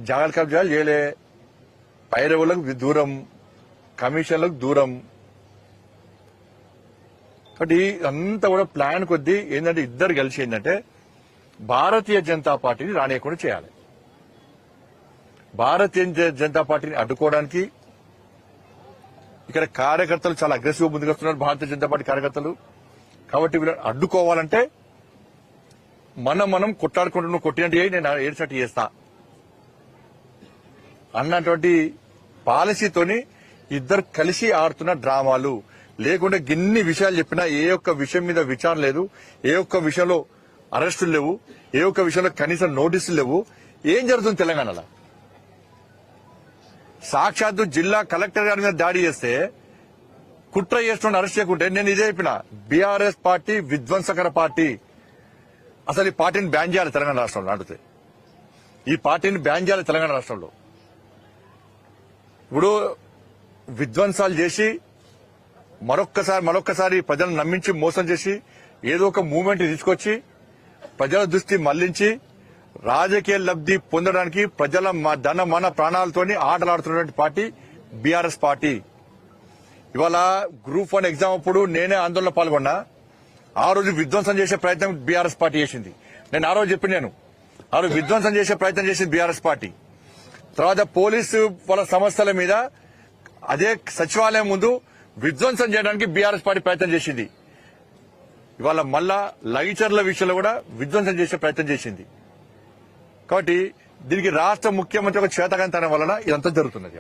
జాగాలు కబ్జాలు చేయలే, పైరవులకు దూరం, కమిషన్లకు దూరం. కాబట్టి అంతా కూడా ప్లాన్ కొద్దీ ఏంటంటే ఇద్దరు కలిసి ఏంటంటే భారతీయ జనతా పార్టీని రానియకుండా చేయాలి. భారతీయ జనతా పార్టీని అడ్డుకోవడానికి ఇక్కడ కార్యకర్తలు చాలా అగ్రెసివ్ ముందుకు వస్తున్నారు, భారతీయ జనతా పార్టీ కార్యకర్తలు. కాబట్టి వీళ్ళని అడ్డుకోవాలంటే మనం కొట్లాడుకుంటున్న కొట్టినట్టు నేను ఏడ్చినట్టు చేస్తా అన్నటువంటి పాలసీతోని ఇద్దరు కలిసి ఆడుతున్న డ్రామాలు. లేకుంటే గిన్ని విషయాలు చెప్పినా ఏ ఒక్క విషయం మీద విచారణ లేదు, ఏ ఒక్క విషయంలో అరెస్టులు లేవు, ఏ ఒక్క విషయంలో కనీసం నోటీసులు లేవు. ఏం జరుగుతుంది తెలంగాణలో? సాక్షాత్తు జిల్లా కలెక్టర్ గారి మీద దాడి చేస్తే కుట్ర చేస్తున్న అరెస్ట్ చేయకుంటే నేను ఇదే చెప్పిన, బీఆర్ఎస్ పార్టీ విధ్వంసకర పార్టీ. అసలు ఈ పార్టీని బ్యాన్ చేయాలి తెలంగాణ రాష్ట్రంలో. అడిగితే ఈ పార్టీని బ్యాన్ చేయాలి తెలంగాణ రాష్ట్రంలో. ఇప్పుడు విధ్వంసాలు చేసి మరొక్కసారి ప్రజలను నమ్మించి మోసం చేసి ఏదో ఒక మూవ్మెంట్ తీసుకొచ్చి ప్రజల దృష్టి మళ్లించి రాజకీయ లబ్ధి పొందడానికి ప్రజల ధన మన ప్రాణాలతోని ఆటలాడుతున్నటువంటి పార్టీ బీఆర్ఎస్ పార్టీ. ఇవాళ గ్రూప్ 1 ఎగ్జామ్ అప్పుడు నేనే ఆందోళన పాల్గొన్నా. ఆ రోజు విధ్వంసం చేసే ప్రయత్నం బీఆర్ఎస్ పార్టీ చేసింది. నేను ఆ రోజు చెప్పినాను, ఆ రోజు విధ్వంసం చేసే ప్రయత్నం చేసింది బీఆర్ఎస్ పార్టీ. తర్వాత పోలీసు వాళ్ళ సమస్యల మీద అదే సచివాలయం ముందు విధ్వంసం చేయడానికి బీఆర్ఎస్ పార్టీ ప్రయత్నం చేసింది. ఇవాళ మళ్ళా లైచర్ల విషయంలో కూడా విధ్వంసం చేసే ప్రయత్నం చేసింది. కాబట్టి దీనికి రాష్ట్ర ముఖ్యమంత్రి ఒక చేతకానితనం వలన ఇదంతా జరుగుతున్నది.